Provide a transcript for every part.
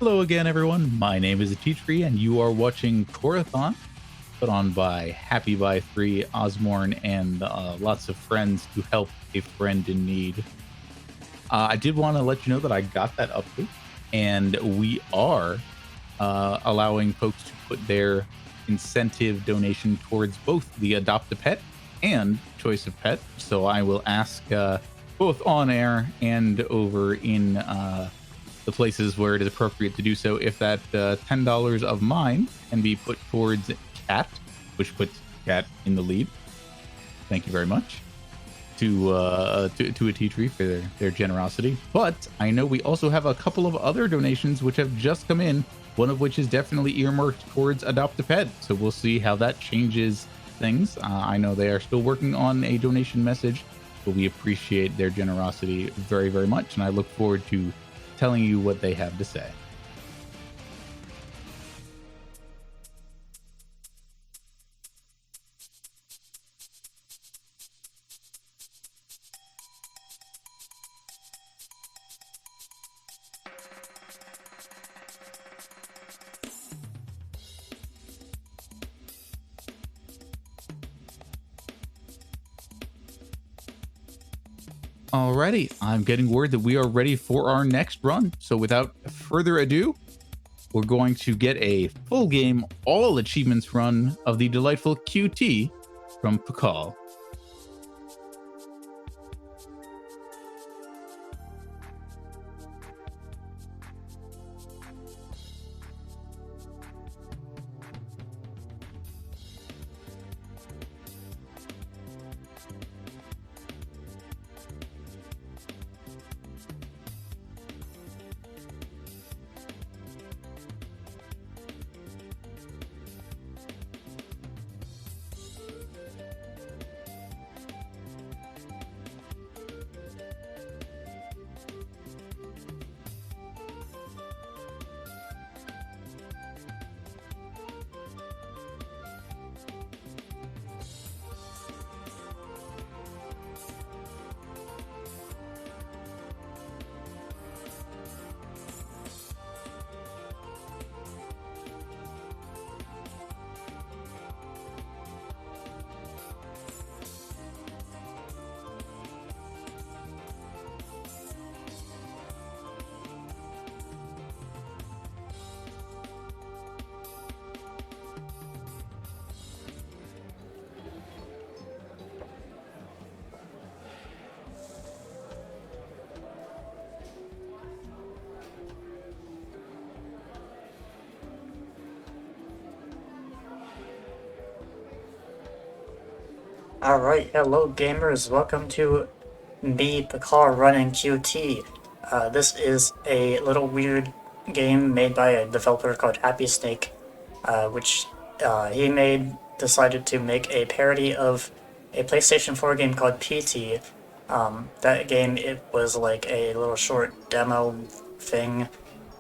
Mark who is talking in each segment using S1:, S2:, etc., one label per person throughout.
S1: Hello again, everyone. My name is Tree, and you are watching Corathon, put on by Happy by 3, Osborne, and lots of friends to help a friend in need. I did want to let you know that I got that update, and we are allowing folks to put their incentive donation towards both the Adopt a Pet and Choice of Pet. So I will ask both on air and over in the places where it is appropriate to do so, if that $10 of mine can be put towards Cat, which puts Cat in the lead. Thank you very much to a tea tree for their generosity. But I know we also have a couple of other donations which have just come in, one of which is definitely earmarked towards Adopt a Pet. So we'll see how that changes things. I know they are still working on a donation message, but we appreciate their generosity very, very much. And I look forward to telling you what they have to say. Alrighty, I'm getting word that we are ready for our next run. So without further ado, we're going to get a full game, all achievements run of the delightful QT from Pcol.
S2: Alright, hello gamers, welcome to me, Pcol, running QT. This is a little weird game made by a developer called Happy Snake, which decided to make a parody of a PlayStation 4 game called PT. That game, it was like a little short demo thing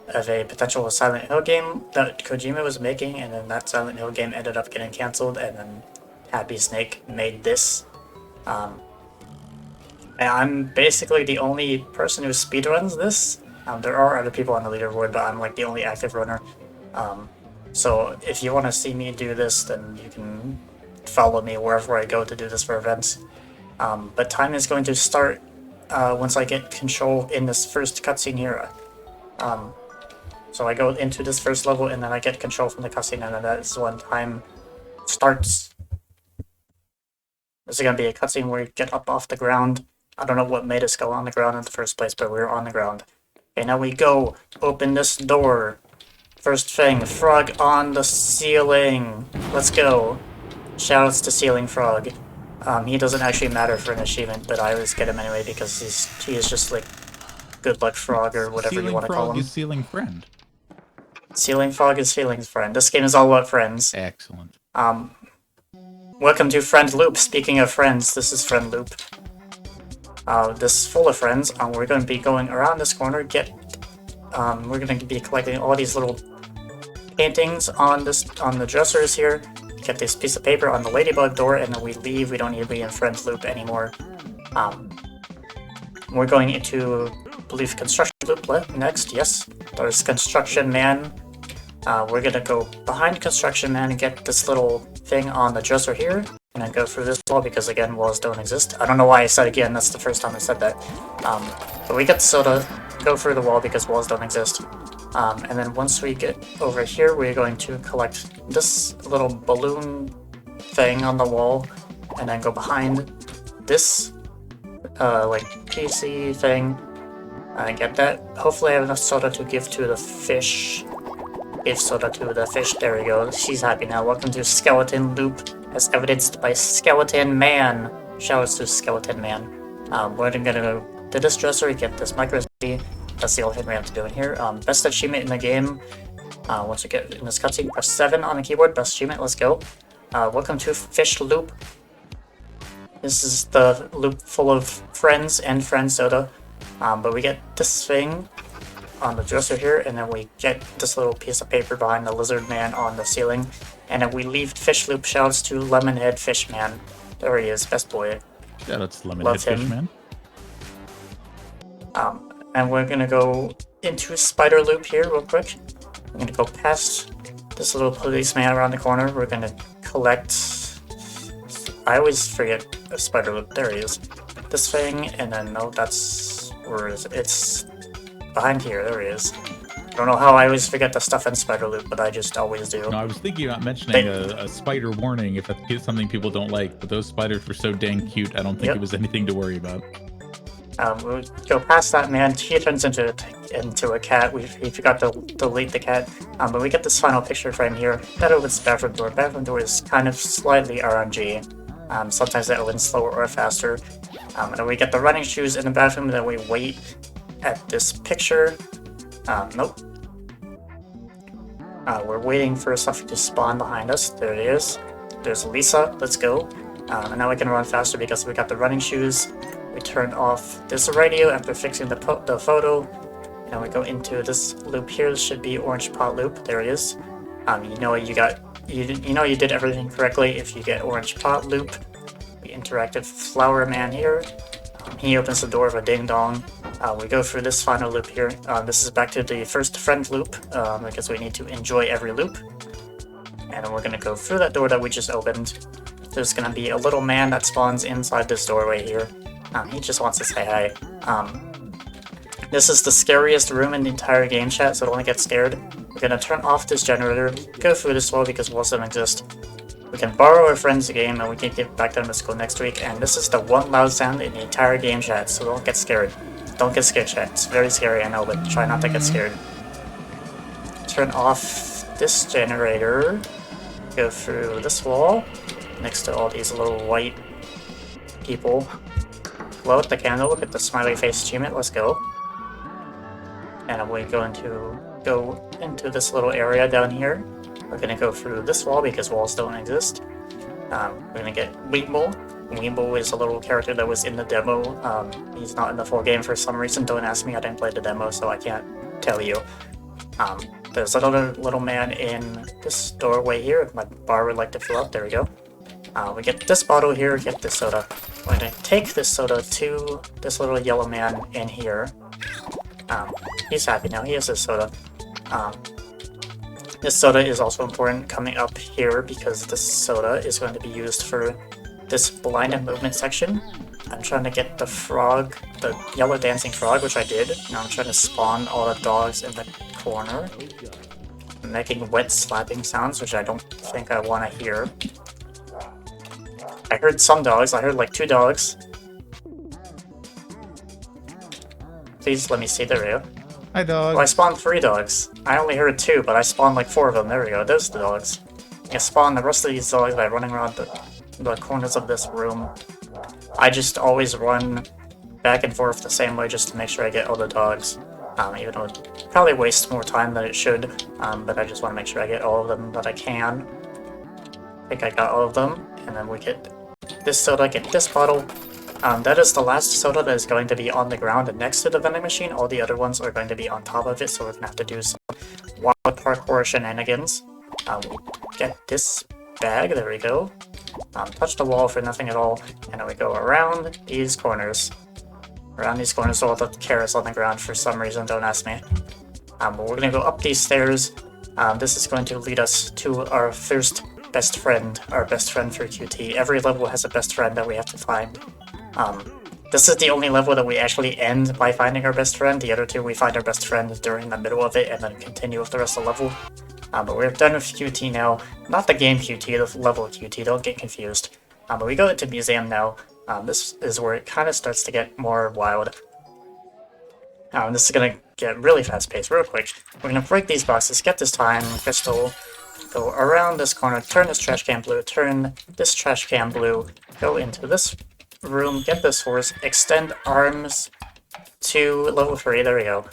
S2: of a potential Silent Hill game that Kojima was making, and then that Silent Hill game ended up getting cancelled, and then Happy Snake made this. And I'm basically the only person who speedruns this. There are other people on the leaderboard, but I'm like the only active runner. So if you want to see me do this, then you can follow me wherever I go to do this for events. But time is going to start once I get control in this first cutscene here. So I go into this first level, and then I get control from the cutscene, and then that's when time starts. This is going to be a cutscene where we get up off the ground. I don't know what made us go on the ground in the first place, but we were on the ground. Okay, now we go. Open this door. First thing, frog on the ceiling. Let's go. Shoutouts to Ceiling Frog. He doesn't actually matter for an achievement, but I always get him anyway because he is just like good luck frog or whatever you want to call him.
S1: Ceiling Friend.
S2: Ceiling Frog is Feeling's friend. This game is all about friends.
S1: Excellent.
S2: Welcome to Friend Loop. Speaking of friends, this is Friend Loop. This is full of friends. We're going to be going around this corner. We're going to be collecting all these little paintings on the dressers here. Get this piece of paper on the ladybug door, and then we leave. We don't need to be in Friend Loop anymore. We're going into, I believe, construction loop next, yes. There's Construction Man. We're gonna go behind Construction Man and get this little thing on the dresser here. And then go through this wall because, again, walls don't exist. I don't know why I said again, that's the first time I said that. But we get soda, go through the wall because walls don't exist. And then once we get over here, we're going to collect this little balloon thing on the wall. And then go behind this, like, PC thing. And get that. Hopefully I have enough soda to give to the fish. Give soda to the fish, there we go. She's happy now. Welcome to Skeleton Loop, as evidenced by Skeleton Man. Shoutouts to Skeleton Man. We're gonna go to this dresser, get this micro SD. That's the only thing we have to do in here. Best achievement in the game. Once we get in this cutscene, press 7 on the keyboard. Best achievement, let's go. Welcome to Fish Loop. This is the loop full of friends and friend soda. But we get this thing on the dresser here, and then we get this little piece of paper behind the lizard man on the ceiling, and then we leave Fish Loop. Shouts to Lemonhead Fishman. There he is, best boy.
S1: Yeah, that's Lemonhead Fishman.
S2: And we're gonna go into Spider Loop here real quick. We're gonna go past this little policeman around the corner. We're gonna collect... I always forget a Spider Loop. There he is. This thing, and then, no, that's... Where is it? It's behind here. There he is. I don't know how I always forget the stuff in Spider Loop, but I just always do.
S1: No, I was thinking about mentioning a spider warning if that's something people don't like, but those spiders were so dang cute, I don't think it was anything to worry about.
S2: We go past that man. He turns into a cat. We forgot to delete the cat. But we get this final picture frame here. That opens the bathroom door. Bathroom door is kind of slightly RNG. Sometimes that opens slower or faster. And then we get the running shoes in the bathroom. Then we wait at this picture. Nope. We're waiting for something to spawn behind us. There it is. There's Lisa. Let's go. And now we can run faster because we got the running shoes. We turn off this radio after fixing the photo. And we go into this loop here. This should be Orange Pot Loop. There it is. You know you did everything correctly if you get Orange Pot Loop. The interactive Flower Man here. He opens the door of a ding dong. We go through this final loop here. This is back to the first friend loop because we need to enjoy every loop. And then we're gonna go through that door that we just opened. There's gonna be a little man that spawns inside this doorway here. He just wants to say hi. This is the scariest room in the entire game, chat, so don't get scared. We're gonna turn off this generator, go through this wall because walls don't exist. We can borrow our friend's game and we can get back to them to school next week. And this is the one loud sound in the entire game, chat, so don't get scared. Don't get scared, chat. It's very scary, I know, but try not to get scared. Turn off this generator. Go through this wall next to all these little white people. Blow out the candle, look at the smiley face achievement, let's go. And we're going to go into this little area down here. We're gonna go through this wall because walls don't exist. We're gonna get Weeble. Weeble is a little character that was in the demo. He's not in the full game for some reason. Don't ask me, I didn't play the demo, so I can't tell you. There's another little man in this doorway here. If my bar would like to fill up, there we go. We get this bottle here, get this soda. We're gonna take this soda to this little yellow man in here. He's happy now, he has his soda. This soda is also important coming up here because this soda is going to be used for this blind and movement section. I'm trying to get the frog, the yellow dancing frog, which I did. Now I'm trying to spawn all the dogs in the corner. I'm making wet slapping sounds, which I don't think I want to hear. I heard some dogs. I heard like 2 dogs. Please let me see. There we go.
S1: Hi, dog.
S2: Well, I spawned 3 dogs. I only heard 2, but I spawned like 4 of them. There we go. Those are the dogs. I spawn the rest of these dogs by running around the corners of this room. I just always run back and forth the same way just to make sure I get all the dogs. Even though it probably wastes more time than it should, but I just want to make sure I get all of them that I can. I think I got all of them, and then we get this soda, get this bottle. That is the last soda that is going to be on the ground next to the vending machine. All the other ones are going to be on top of it, so we're going to have to do some wild parkour shenanigans. Get this bag, there we go. Touch the wall for nothing at all, and then we go around these corners. around these corners, all the carrots on the ground for some reason, don't ask me. But we're gonna go up these stairs. This is going to lead us to our first best friend, our best friend for QT. Every level has a best friend that we have to find. This is the only level that we actually end by finding our best friend. The other two, we find our best friend during the middle of it and then continue with the rest of the level. But we're done with QT now. Not the game QT, the level QT, don't get confused. But we go into Museum now. This is where it kind of starts to get more wild. This is going to get really fast-paced, real quick. We're going to break these boxes, get this time crystal, go around this corner, turn this trash can blue, turn this trash can blue, go into this room, get this horse, extend arms to level 3, there we go.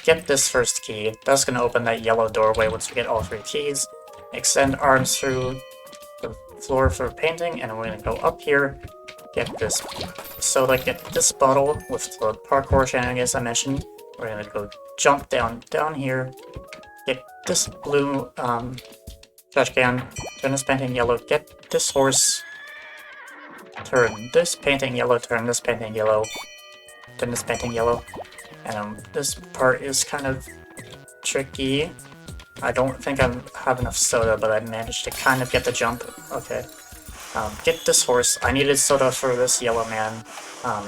S2: Get this first key, that's going to open that yellow doorway once we get all 3 keys. Extend arms through the floor for painting, and we're going to go up here, get this soda, get this bottle with the parkour shenanigans I mentioned. We're going to go jump down here, get this blue trash can, turn this painting yellow, get this horse, turn this painting yellow, turn this painting yellow, turn this painting yellow. And this part is kind of tricky. I don't think I have enough soda, but I managed to kind of get the jump. Okay. Get this horse. I needed soda for this yellow man,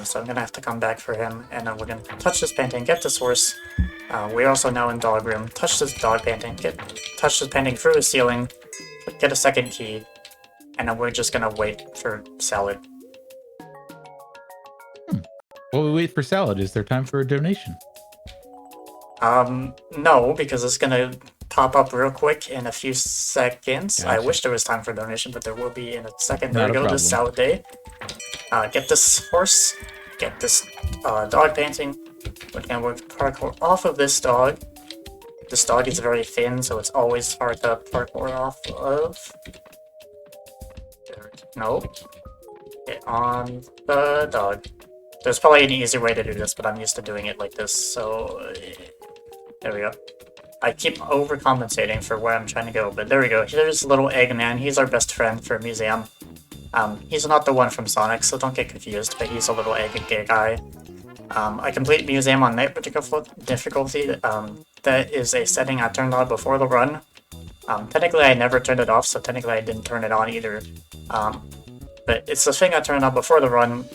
S2: so I'm gonna have to come back for him. And then we're gonna touch this painting, get this horse. We're also now in dog room. Touch this dog painting, touch this painting through the ceiling, get a second key, and then we're just gonna wait for salad.
S1: While we wait for salad, is there time for a donation?
S2: No, because it's gonna pop up real quick in a few seconds.
S1: Gotcha.
S2: I wish there was time for donation, but there will be in a second.
S1: Not
S2: There we
S1: a
S2: go,
S1: problem.
S2: this salad day. Get this horse, get this dog painting. We're gonna work parkour off of this dog. This dog is very thin, so it's always hard to parkour off of. No. Get on the dog. There's probably an easier way to do this, but I'm used to doing it like this, so... There we go. I keep overcompensating for where I'm trying to go, but there we go. Here's little Eggman. He's our best friend for Museum. He's not the one from Sonic, so don't get confused, but he's a little egg guy. I complete Museum on Night difficulty. That is a setting I turned on before the run. Technically I never turned it off, so technically I didn't turn it on either. But it's the thing I turned on before the run.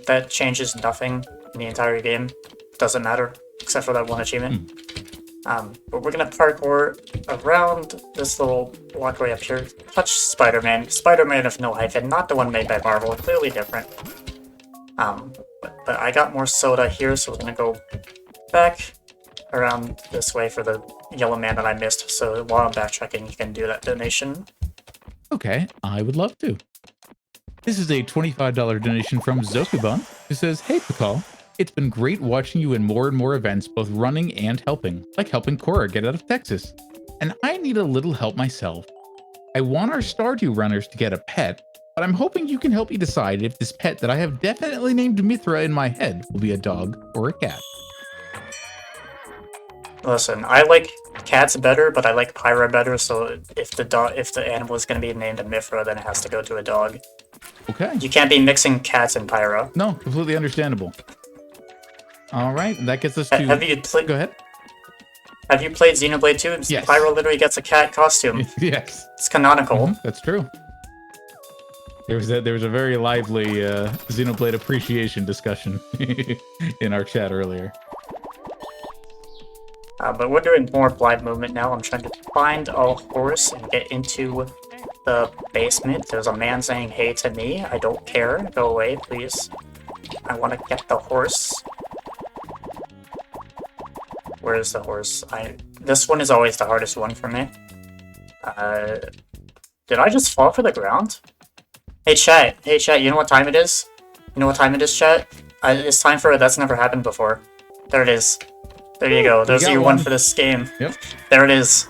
S2: That changes nothing in the entire game. Doesn't matter, except for that one achievement. But we're gonna parkour around this little walkway up here. Touch Spider-Man. Spider-Man with no hyphen, not the one made by Marvel, clearly different. But I got more soda here, so we're gonna go back around this way for the yellow man that I missed. So while I'm backtracking, you can do that donation.
S1: Okay, I would love to. This is a $25 donation from Zokuban, who says, "Hey, Pcol, it's been great watching you in more and more events, both running and helping, like helping Cora get out of Texas. And I need a little help myself. I want our Stardew runners to get a pet, but I'm hoping you can help me decide if this pet that I have definitely named Mithra in my head will be a dog or a cat."
S2: Listen, I like cats better, but I like Pyra better, so if the animal is going to be named a Mithra, then it has to go to a dog.
S1: Okay.
S2: You can't be mixing cats and Pyra.
S1: No, completely understandable. All right, and that gets us to...
S2: Have you played?
S1: Go ahead.
S2: Have you played Xenoblade 2?
S1: Yes.
S2: Pyra literally gets a cat costume.
S1: Yes.
S2: It's canonical.
S1: That's true. There was a very lively Xenoblade appreciation discussion in our chat earlier.
S2: But we're doing more blind movement now. I'm trying to find a horse and get into the basement. There's a man saying hey to me. I don't care. Go away, please. I want to get the horse. Where is the horse? This one is always the hardest one for me. Did I just fall for the ground? Hey chat, you know what time it is? You know what time it is, chat? It's time for That's Never Happened Before. There it is. There you go. There's your one for this game.
S1: Yep.
S2: There it is.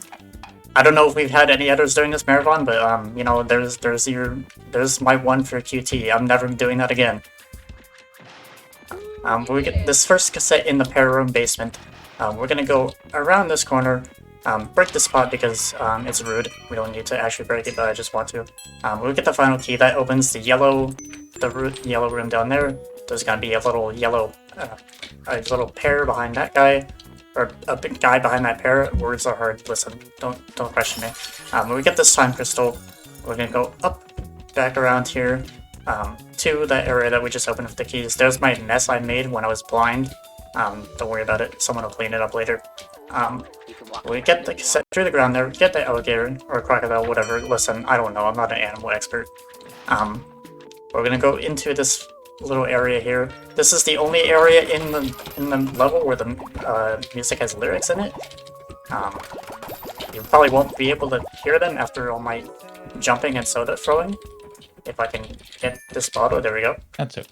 S2: I don't know if we've had any others during this marathon, but you know, there's my one for QT. I'm never doing that again. We get this first cassette in the para room basement. We're gonna go around this corner, break the spot because it's rude. We don't need to actually break it, but I just want to. We'll get the final key that opens the yellow room down there. there's gonna be a little yellow, a little pear behind that guy, or a big guy behind that pear. Words are hard. Listen, don't question me. When we get this time crystal, we're gonna go up, back around here, to that area that we just opened with the keys. There's my mess I made when I was blind. Don't worry about it. Someone will clean it up later. We get the cassette through the ground there, get the alligator, or crocodile, whatever. Listen, I don't know, I'm not an animal expert. We're gonna go into this little area here. This is the only area in the level where the music has lyrics in it. You probably won't be able to hear them after all my jumping and soda throwing. If I can get this bottle, there we go.
S1: That's it.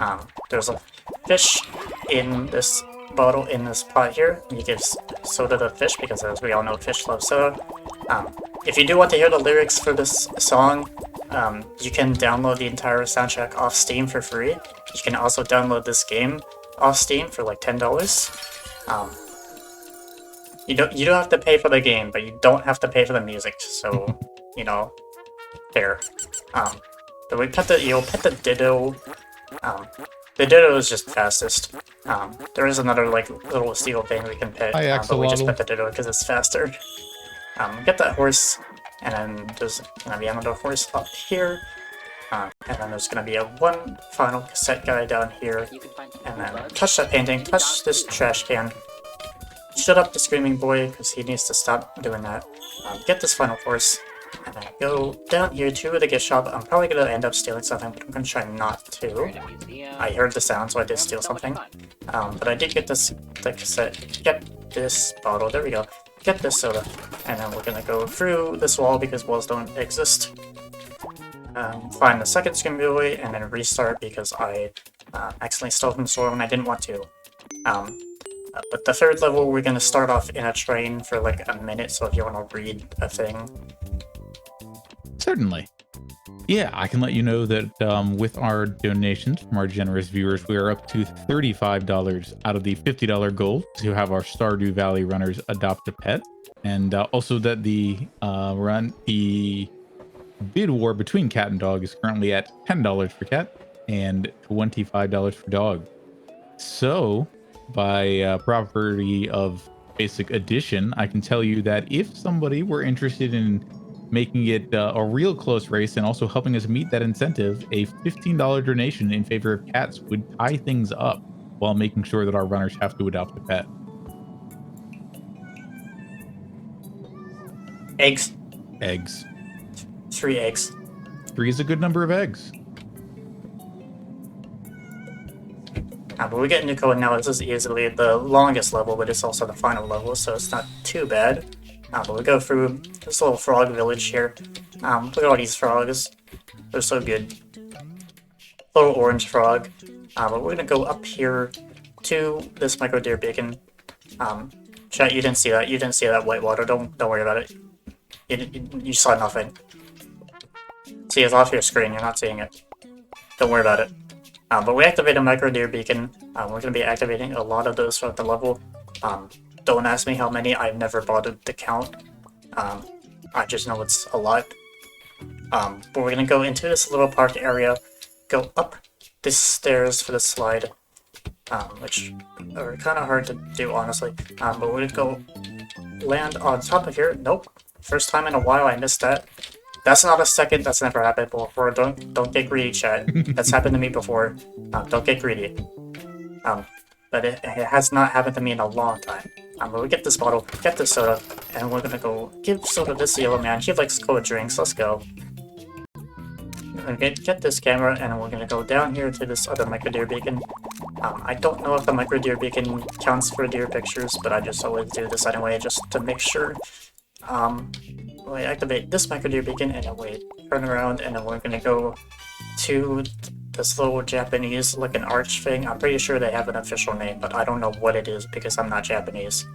S2: There's a fish in this bottle in this pot here. He gives soda to the fish because, as we all know, fish love soda. If you do want to hear the lyrics for this song, you can download the entire soundtrack off Steam for free. You can also download this game off Steam for like $10. You don't have to pay for the game, but you don't have to pay for the music. So, you know, fair. But we pet the eel, pet the ditto. The ditto is just fastest. There is another like little steel thing we can pet, but we just pet the ditto because it's faster. Get that horse, and then there's gonna be another horse up here, and then there's gonna be one final cassette guy down here, and then touch that painting, touch this trash can. Shut up the screaming boy, because he needs to stop doing that. Get this final horse, and then go down here to the gift shop. I'm probably gonna end up stealing something, but I'm gonna try not to. I heard the sound, so I did steal something. But I did get the cassette. Get this bottle. There we go. Get this soda. And then we're gonna go through this wall because walls don't exist. Find the second screaming boy, and then restart because I accidentally stole from the store when I didn't want to. But the third level, we're gonna start off in a train for like a minute, so if you want to read a thing.
S1: Certainly. Yeah, I can let you know that with our donations from our generous viewers, we are up to $35 out of the $50 goal to have our Stardew Valley runners adopt a pet. And also that the bid war between cat and dog is currently at $10 for cat and $25 for dog. So, by property of basic addition, I can tell you that if somebody were interested in making it a real close race and also helping us meet that incentive, a $15 donation in favor of cats would tie things up while making sure that our runners have to adopt a pet.
S2: Eggs.
S1: Eggs.
S2: 3 eggs.
S1: 3 is a good number of eggs.
S2: But we get into code now. This is easily the longest level, but it's also the final level, so it's not too bad. But we go through this little frog village here. Look at all these frogs. They're so good. Little orange frog. But we're gonna go up here to this micro deer beacon. Chat, you didn't see that. You didn't see that white water. Don't worry about it. You saw nothing. See, it's off your screen. You're not seeing it. Don't worry about it. But we activate a micro deer beacon. We're going to be activating a lot of those throughout the level. Don't ask me how many. I've never bothered to count. I just know it's a lot. But we're going to go into this little park area, go up this stairs for the slide, which are kind of hard to do, honestly. But we're going to go land on top of here. Nope. First time in a while I missed that. That's not a second. That's never happened before. Don't get greedy, chat. That's happened to me before. Don't get greedy. But it has not happened to me in a long time. But we get this bottle, get this soda, and we're gonna go give soda to this yellow man. He likes cold drinks. Let's go. We're gonna get this camera, and then we're gonna go down here to this other micro deer beacon. I don't know if the micro deer beacon counts for deer pictures, but I just always do this anyway, just to make sure. We activate this micro deer beacon, and then we turn around, and then we're gonna go to this little Japanese looking arch thing. I'm pretty sure they have an official name, but I don't know what it is because I'm not Japanese.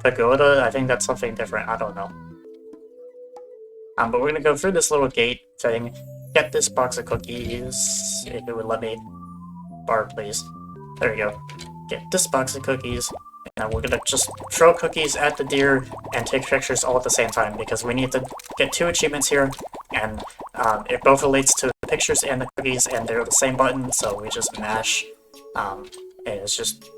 S2: Pagoda, I think that's something different. I don't know. But we're gonna go through this little gate thing, get this box of cookies, if it would let me. Bar, please. There we go. Get this box of cookies. And we're gonna just throw cookies at the deer and take pictures all at the same time because we need to get 2 achievements here, and it both relates to pictures and the cookies, and they're the same button, so we just mash. And it's just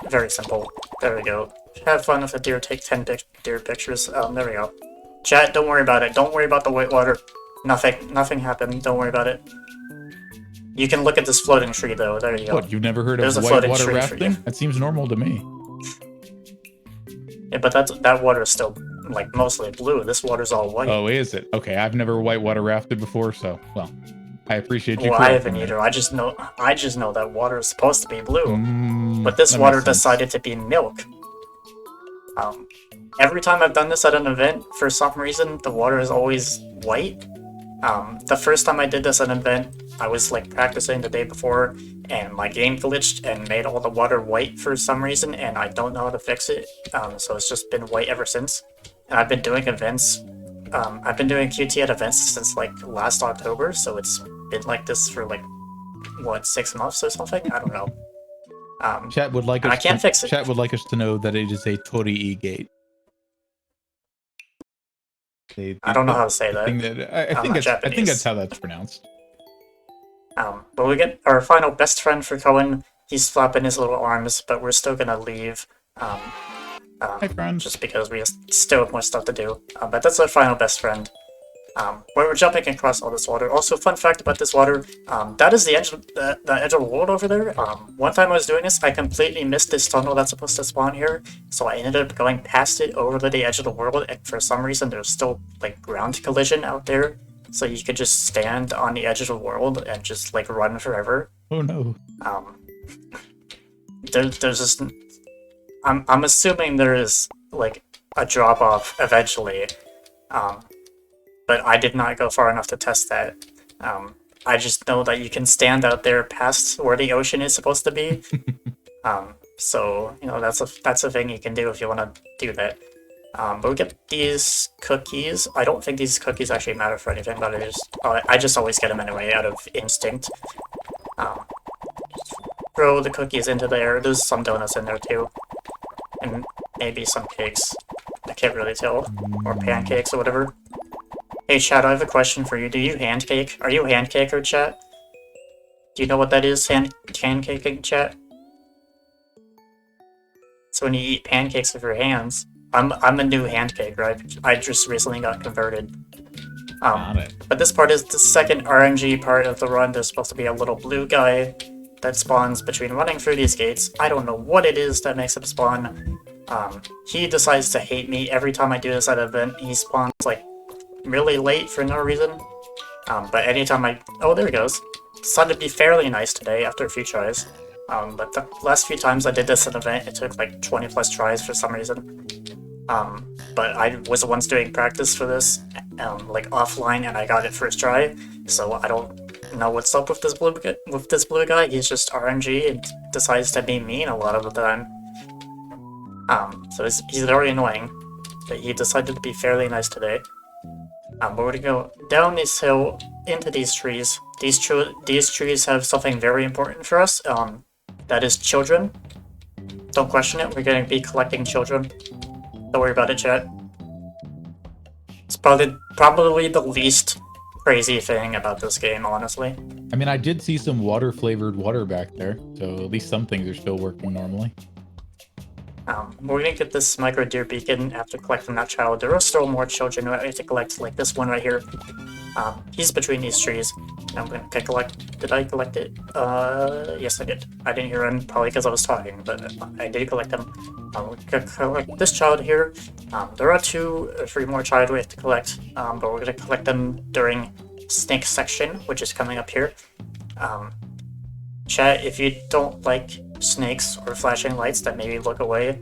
S2: very simple. There we go. Have fun with the deer, take 10 deer pictures. There we go. Chat, don't worry about it. Don't worry about the whitewater. Nothing happened. Don't worry about it. You can look at this floating tree, though. There you go.
S1: What, you've never heard
S2: There's
S1: of
S2: a floating
S1: whitewater
S2: tree for
S1: rafting?
S2: you.
S1: That seems normal to me.
S2: Yeah, but that water is still, like, mostly blue. This water's all white.
S1: Oh, is it? Okay, I've never whitewater rafted before, so, well, I appreciate you.
S2: Well, I haven't either. I just know that water is supposed to be blue. But this water decided to be milk. Every time I've done this at an event, for some reason, the water is always white. The first time I did this at an event, I was like practicing the day before, and my game glitched and made all the water white for some reason, and I don't know how to fix it. So it's just been white ever since. And I've been doing events. I've been doing QT at events since like last October, so it's been like this for like, what, 6 months or something? I don't know.
S1: Chat would like us.
S2: I can't fix it.
S1: Chat would like us to know that it is a Torii gate.
S2: I don't know how to say that.
S1: I think that's how that's pronounced.
S2: But we get our final best friend for Cohen. He's flapping his little arms, but we're still gonna leave.
S1: Hi, friends.
S2: Just because we still have more stuff to do. But that's our final best friend. Where we're jumping across all this water. Also, fun fact about this water, that is the edge of the world over there. One time I was doing this, I completely missed this tunnel that's supposed to spawn here, so I ended up going past it over to the edge of the world, and for some reason there's still like ground collision out there, so you could just stand on the edge of the world and just like run forever.
S1: Oh no.
S2: There's just... I'm assuming there is like a drop off eventually. But I did not go far enough to test that. I just know that you can stand out there past where the ocean is supposed to be. So, you know, that's a thing you can do if you want to do that. But we get these cookies. I don't think these cookies actually matter for anything, but I just always get them anyway out of instinct. Throw the cookies into there. There's some donuts in there too. And maybe some cakes. I can't really tell. Or pancakes or whatever. Hey chat, I have a question for you. Do you hand cake? Are you a hand caker, chat? Do you know what that is, hand caking, chat? So when you eat pancakes with your hands. I'm a new hand caker. I just recently got converted. But this part is the second RNG part of the run. There's supposed to be a little blue guy that spawns between running through these gates. I don't know what it is that makes him spawn. He decides to hate me every time I do this at an event. He spawns like really late for no reason. But anytime oh, there he goes. Decided to be fairly nice today after a few tries. But the last few times I did this at an event, it took like 20 plus tries for some reason. But I was the ones doing practice for this, like offline, and I got it first try. So I don't know what's up with this blue guy. He's just RNG and decides to be mean a lot of the time. So he's very annoying. But he decided to be fairly nice today. But we're gonna go down this hill into these trees. These trees have something very important for us. That is children. Don't question it. We're gonna be collecting children. Don't worry about it, chat. It's probably the least crazy thing about this game, honestly.
S1: I mean, I did see some water-flavored water back there, so at least some things are still working normally.
S2: We're gonna get this micro deer beacon after collecting that child. There are still more children we have to collect, like this one right here. He's between these trees. And I'm gonna collect. Did I collect it? Yes, I did. I didn't hear him, probably because I was talking, but I did collect him. We're gonna collect this child here. There are 2 or 3 more child we have to collect, but we're gonna collect them during snake section, which is coming up here. Chat, if you don't like snakes or flashing lights, then maybe look away,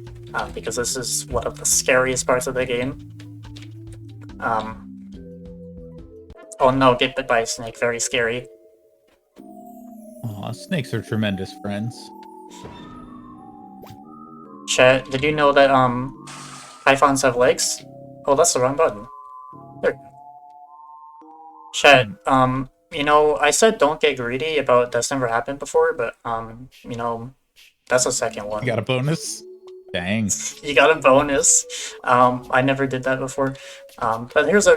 S2: because this is one of the scariest parts of the game. Oh no, get bit by a snake, very scary.
S1: Aw, snakes are tremendous friends.
S2: Chat, did you know that pythons have legs? Oh, that's the wrong button. There. Chat, you know, I said don't get greedy about that's never happened before, but you know, that's the second one.
S1: You got a bonus? Dang.
S2: You got a bonus. I never did that before. But here's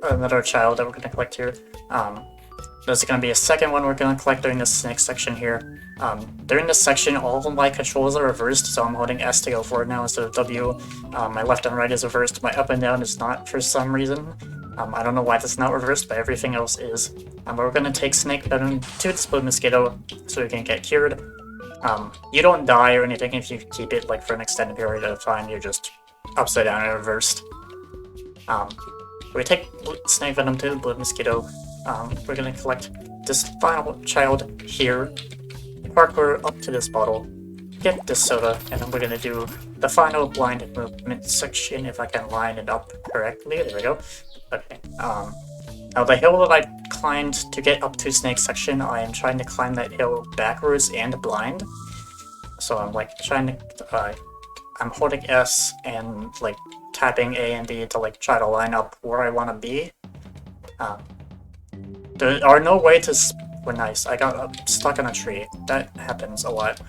S2: another child that we're gonna collect here. There's going to be a second one we're going to collect during this next section here. During this section, all of my controls are reversed, so I'm holding S to go forward now instead of W. My left and right is reversed. My up and down is not for some reason. I don't know why that's not reversed, but everything else is. But we're going to take Snake Venom to the Split Mosquito so we can get cured. You don't die or anything if you keep it like for an extended period of time. You're just upside down and reversed. We take Snake Venom to the Blood Mosquito. We're gonna collect this final child here, parkour up to this bottle, get this soda, and then we're gonna do the final blind movement section if I can line it up correctly. There we go. Okay. Now the hill that I climbed to get up to Snake section, I am trying to climb that hill backwards and blind. So I'm like trying to, I'm holding S and like tapping A and D to like try to line up where I want to be. There are no way to. Well, nice. I got stuck in a tree. That happens a lot.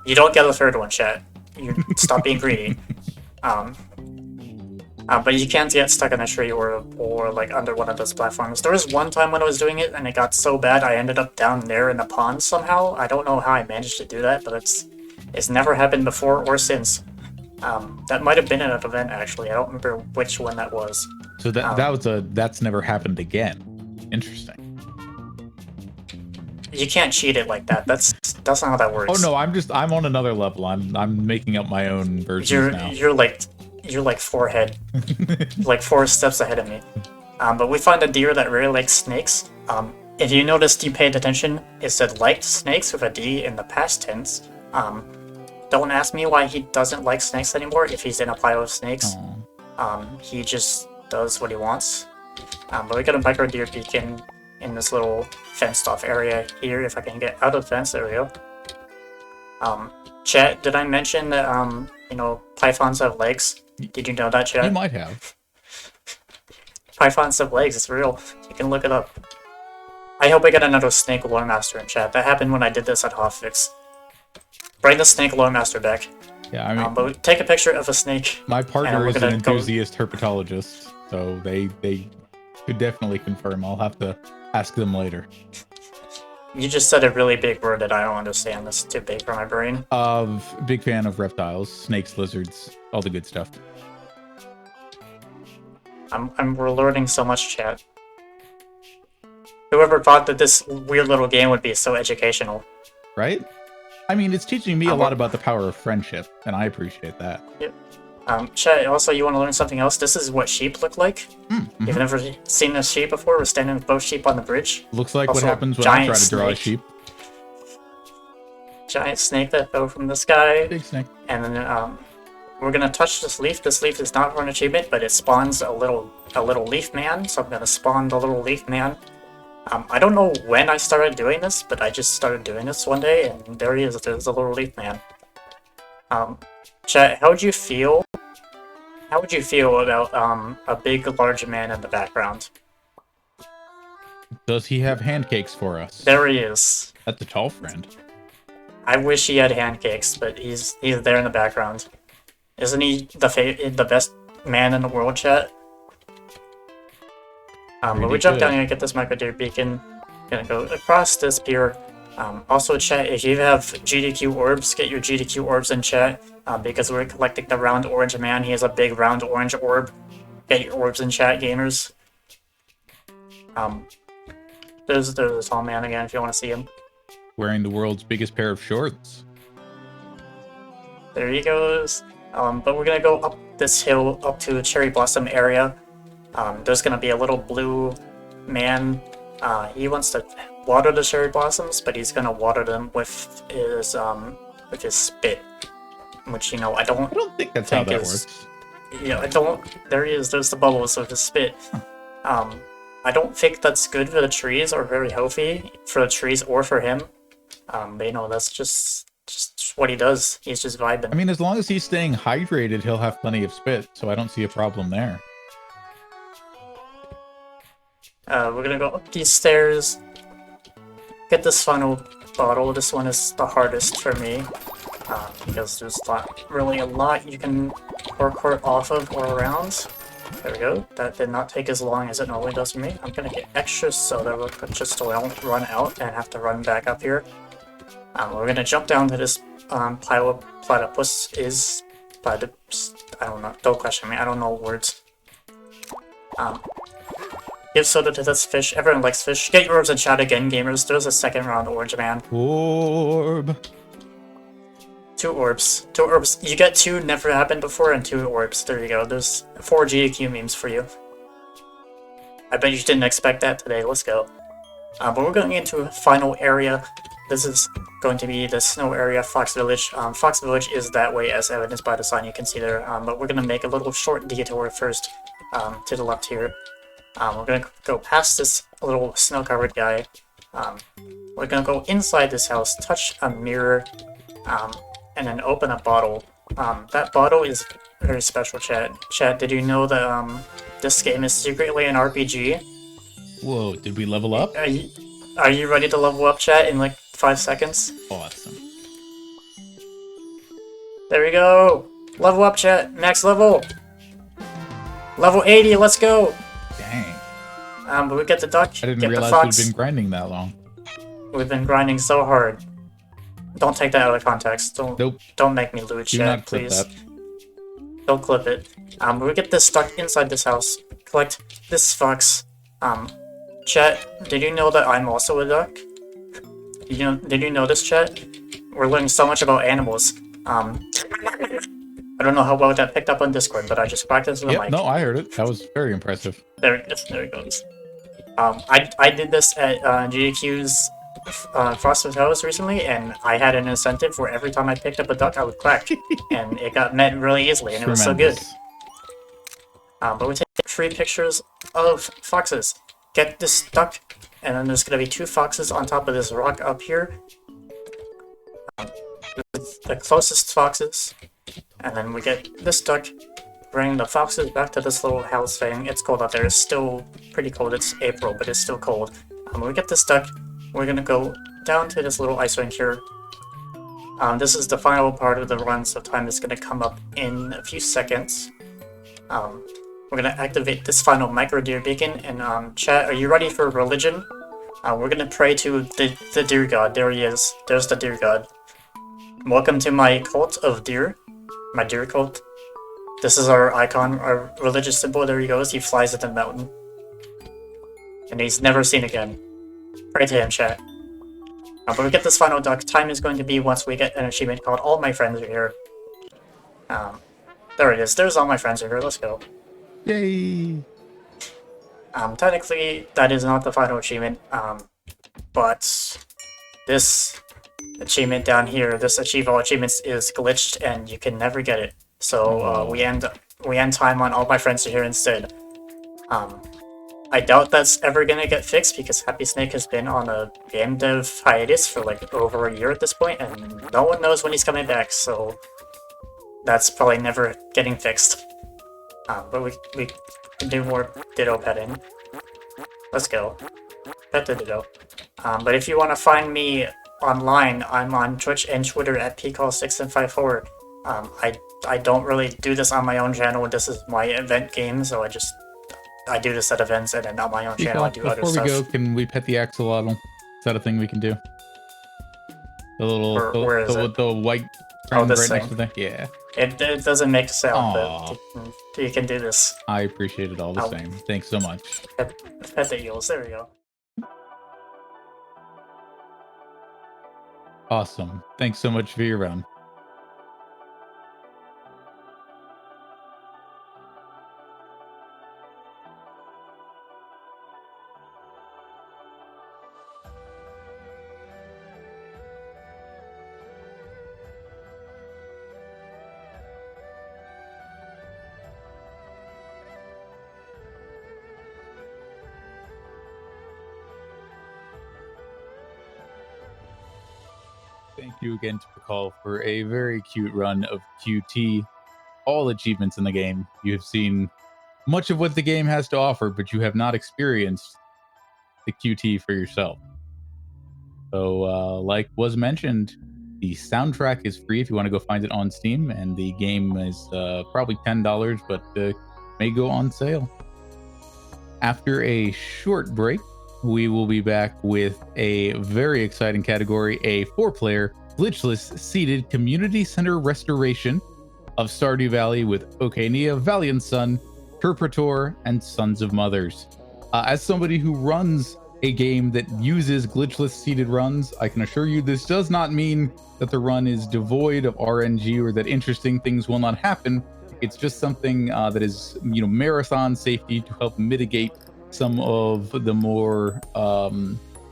S2: You don't get a third one, chat. You stop being greedy. But you can't get stuck in a tree or like under one of those platforms. There was one time when I was doing it and it got so bad I ended up down there in the pond somehow. I don't know how I managed to do that, but it's never happened before or since. That might have been at an event actually. I don't remember which one that was.
S1: So that's never happened again. Interesting.
S2: You can't cheat it like that. That's not how that works.
S1: Oh no, I'm on another level. I'm making up my own versions now.
S2: You're like forehead, like 4 steps ahead of me. But we find a deer that really likes snakes. If you noticed, you paid attention, it said liked snakes with a D in the past tense. Don't ask me why he doesn't like snakes anymore if he's in a pile of snakes. He just does what he wants. But we got a micro deer beacon in this little fenced off area here. If I can get out of the fence, there we go. Chat, did I mention that, you know, pythons have legs? Did you know that, chat?
S1: You might have.
S2: Pythons have legs, it's real. You can look it up. I hope I get another snake lore master in chat. That happened when I did this at Hotfix. Bring the snake lore master back.
S1: Yeah, I mean,
S2: but take a picture of a snake.
S1: My partner is an enthusiast herpetologist, so they could definitely confirm. I'll have to ask them later.
S2: You just said a really big word that I don't understand. That's too big for my brain.
S1: Big fan of reptiles, snakes, lizards, all the good stuff.
S2: We're learning so much, chat. Whoever thought that this weird little game would be so educational?
S1: Right? I mean, it's teaching me a lot about the power of friendship, and I appreciate that.
S2: Yep. Chat, also, you want to learn something else? This is what sheep look like.
S1: Mm-hmm.
S2: You've never seen a sheep before? We're standing with both sheep on the bridge.
S1: Looks like
S2: also,
S1: what happens when I try to draw a sheep.
S2: Giant snake that fell from the sky.
S1: Big snake.
S2: And then we're gonna touch this leaf. This leaf is not for an achievement, but it spawns a little leaf man. So I'm gonna spawn the little leaf man. I don't know when I started doing this, but I just started doing this one day, and there he is. There's a little leaf man. Chat, how would you feel? How would you feel about a big, large man in the background?
S1: Does he have handcakes for us?
S2: There he is.
S1: That's a tall friend.
S2: I wish he had handcakes, but he's there in the background. Isn't he the best man in the world, chat? But we jump down here and get this micro deer beacon. Gonna go across this pier. Also, chat, if you have GDQ orbs, get your GDQ orbs in chat. Because we're collecting the round orange man. He has a big round orange orb. Get your orbs in chat, gamers. There's the tall man again if you want to see him.
S1: Wearing the world's biggest pair of shorts.
S2: There he goes. But we're gonna go up this hill, up to the Cherry Blossom area. There's gonna be a little blue man. He wants to water the cherry blossoms, but he's gonna water them with his spit. Which, you know, I don't
S1: think that's how that works.
S2: Yeah, I don't. There he is. There's the bubbles of his spit. I don't think that's good for the trees or very healthy for the trees or for him. But, you know, that's just what he does. He's just vibing.
S1: I mean, as long as he's staying hydrated, he'll have plenty of spit, so I don't see a problem there.
S2: We're gonna go up these stairs. Get this final bottle. This one is the hardest for me. Because there's really a lot you can parkour off of or around. There we go. That did not take as long as it normally does for me. I'm gonna get extra soda real quick just so I don't run out and have to run back up here. We're gonna jump down to this pile of platypus is platypus. I don't know. Don't question me. I don't know words. Give soda to this fish. Everyone likes fish. Get your orbs and chat again, gamers. There's a second round, Orange Man.
S1: Orb.
S2: 2 orbs. 2 orbs. You get 2 never happened before and 2 orbs. There you go. There's 4 GQ memes for you. I bet you didn't expect that today. Let's go. But we're going into a final area. This is going to be the snow area, Fox Village. Fox Village is that way, as evidenced by the sign you can see there. But we're going to make a little short detour first to the left here. We're going to go past this little snow-covered guy. We're going to go inside this house, touch a mirror, and then open a bottle. That bottle is very special, chat. Chat, did you know that this game is secretly an RPG?
S1: Whoa, did we level up?
S2: Are you ready to level up, chat, in like 5 seconds?
S1: Awesome.
S2: There we go! Level up, chat! Max level! Level 80, let's go!
S1: Dang.
S2: But we get the duck,
S1: I didn't
S2: get the
S1: realize
S2: fox.
S1: we'd been grinding that long.
S2: We've been grinding so hard. Don't take that out of context.
S1: Nope.
S2: Don't make me lose,
S1: Do
S2: chat,
S1: not clip
S2: please.
S1: that.
S2: Don't clip it. But we get this stuck inside this house. Collect this fox. Chat, did you know that I'm also a duck? Did you know this, chat? We're learning so much about animals. I don't know how well that picked up on Discord, but I just practiced with the mic.
S1: No, I heard it. That was very impressive.
S2: There it goes. I did this at GQ's Frosted House recently, and I had an incentive where every time I picked up a duck, I would quack, and it got met really easily, and it was so good. But we take 3 pictures of foxes. Get this duck, and then there's gonna be 2 foxes on top of this rock up here. The closest foxes, and then we get this duck. Bring the foxes back to this little house thing. It's cold out there. It's still pretty cold. It's April, but it's still cold. We get this duck. We're gonna go down to this little ice rink here. This is the final part of the run, so time is gonna come up in a few seconds. We're gonna activate this final micro deer beacon, and chat, are you ready for religion? We're gonna pray to the deer god. There he is. There's the deer god. Welcome to my cult of deer. My deer cult. This is our icon, our religious symbol. There he goes. He flies at the mountain. And he's never seen again. Pray to him, chat. But we get this final duck. Time is going to be once we get an achievement called All My Friends Are Here. There it is. There's All My Friends Are Here. Let's go.
S1: Yay!
S2: Technically, that is not the final achievement. But this achievement down here, this Achieve All Achievements, is glitched and you can never get it. So we end time on All My Friends Are Here instead. I doubt that's ever gonna get fixed because Happy Snake has been on a game dev hiatus for like over a year at this point, and no one knows when he's coming back, so that's probably never getting fixed. But we can do more Ditto petting. Let's go. Pet the Ditto. But if you want to find me online, I'm on Twitch and Twitter at Pcol6754. I don't really do this on my own channel. This is my event game, so I do this at events, and then on my own channel I do other stuff.
S1: Before we go, can we pet the axolotl? Is that a thing we can do? The little,
S2: where is it?
S1: The white
S2: friend
S1: right
S2: thing.
S1: next to the yeah.
S2: It doesn't make sound, but you can do this.
S1: I appreciate it all the same. Thanks so much.
S2: Pet the eels. There we go.
S1: Awesome. Thanks so much for your run. Thank you again to Pcol for a very cute run of QT. All achievements in the game. You have seen much of what the game has to offer, but you have not experienced the QT for yourself. So, like was mentioned, the soundtrack is free if you want to go find it on Steam, and the game is probably $10, but may go on sale. After a short break, we will be back with a very exciting category, a 4-player glitchless seated community center restoration of Stardew Valley with Oceania, Valiant Sun, Turpator, and Sons of Mothers. As somebody who runs a game that uses glitchless seeded runs, I can assure you this does not mean that the run is devoid of RNG or that interesting things will not happen. It's just something that is, marathon safety to help mitigate some of the more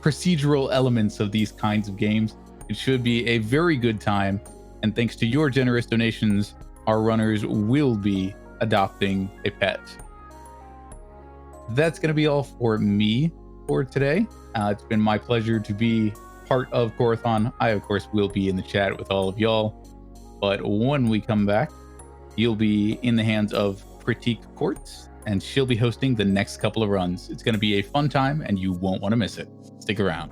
S1: procedural elements of these kinds of games. It should be a very good time, and thanks to your generous donations, our runners will be adopting a pet. That's going to be all for me for today. It's been my pleasure to be part of Corathon. I, of course, will be in the chat with all of y'all. But when we come back, you'll be in the hands of Critique Quartz, and she'll be hosting the next couple of runs. It's going to be a fun time, and you won't want to miss it. Stick around.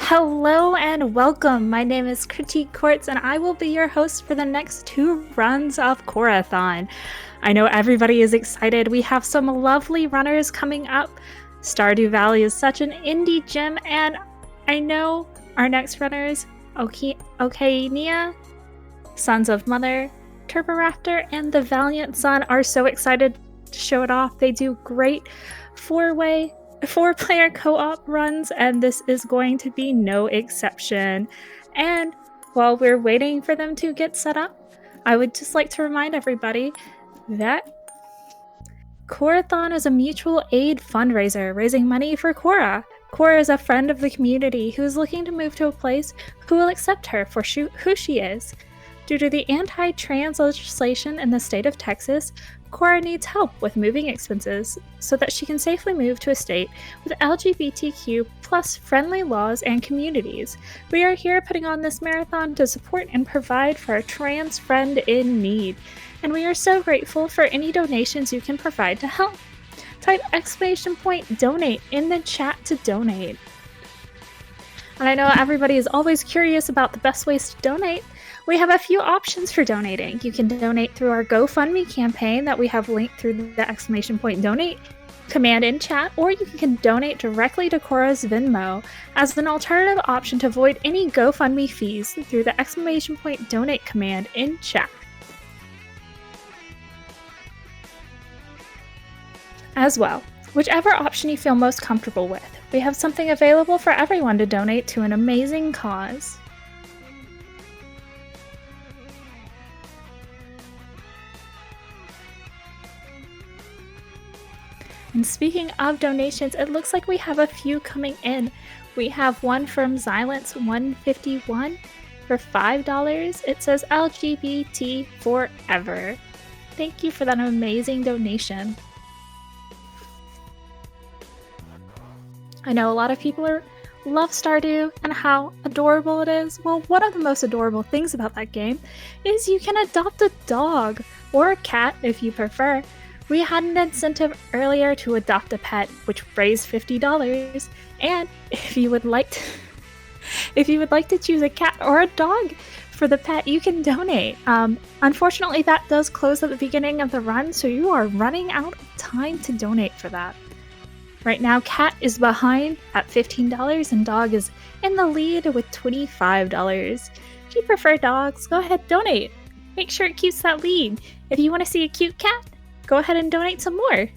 S3: Hello and welcome. My name is Critique Quartz and I will be your host for the next 2 runs of Corathon. I know everybody is excited. We have some lovely runners coming up. Stardew Valley is such an indie gem, and I know our next runners, Oceania, Sons of Mother, Turboraptor, and the Valiant Sun are so excited to show it off. They do great 4-player co-op runs, and this is going to be no exception. And while we're waiting for them to get set up, I would just like to remind everybody that Corathon is a mutual aid fundraiser raising money for Cora. Cora is a friend of the community who is looking to move to a place who will accept her for who she is. Due to the anti-trans legislation in the state of Texas, Cora needs help with moving expenses so that she can safely move to a state with LGBTQ plus friendly laws and communities. We are here putting on this marathon to support and provide for a trans friend in need, and we are so grateful for any donations you can provide to help. Type !donate in the chat to donate. And I know everybody is always curious about the best ways to donate. We have a few options for donating. You can donate through our GoFundMe campaign that we have linked through the !donate command in chat, or you can donate directly to Cora's Venmo as an alternative option to avoid any GoFundMe fees through the !donate command in chat. As well, whichever option you feel most comfortable with, we have something available for everyone to donate to an amazing cause. And speaking of donations, it looks like we have a few coming in. We have one from Silence151 for $5. It says LGBT forever. Thank you for that amazing donation. I know a lot of people love Stardew and how adorable it is. Well, one of the most adorable things about that game is you can adopt a dog or a cat if you prefer. We had an incentive earlier to adopt a pet, which raised $50. And if you would like to choose a cat or a dog for the pet, you can donate. Unfortunately, that does close at the beginning of the run, so you are running out of time to donate for that. Right now, Cat is behind at $15 and Dog is in the lead with $25. If you prefer dogs, go ahead, donate. Make sure it keeps that lead. If you want to see a cute cat, go ahead and donate some more.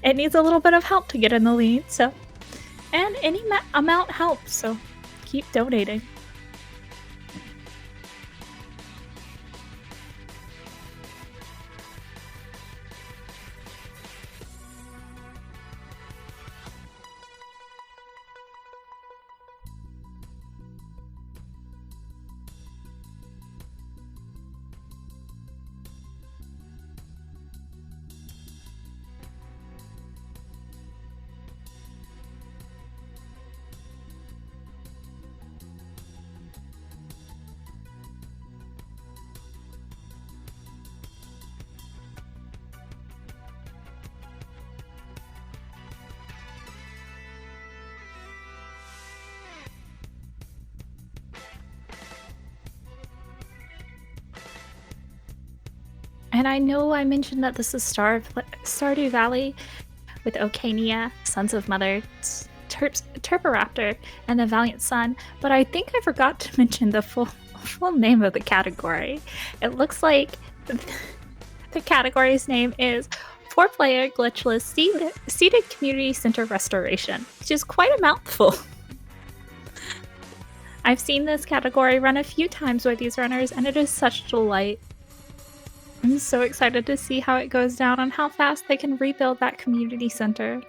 S3: It needs a little bit of help to get in the lead, so. And any amount helps, so keep donating. And I know I mentioned that this is Stardew Valley with Ocania, Sons of Mother, Turboraptor, and the Valiant Son, but I think I forgot to mention the full name of the category. It looks like the category's name is 4-player glitchless seated community center restoration, which is quite a mouthful. I've seen this category run a few times by these runners, and it is such a delight. I'm so excited to see how it goes down and how fast they can rebuild that community center.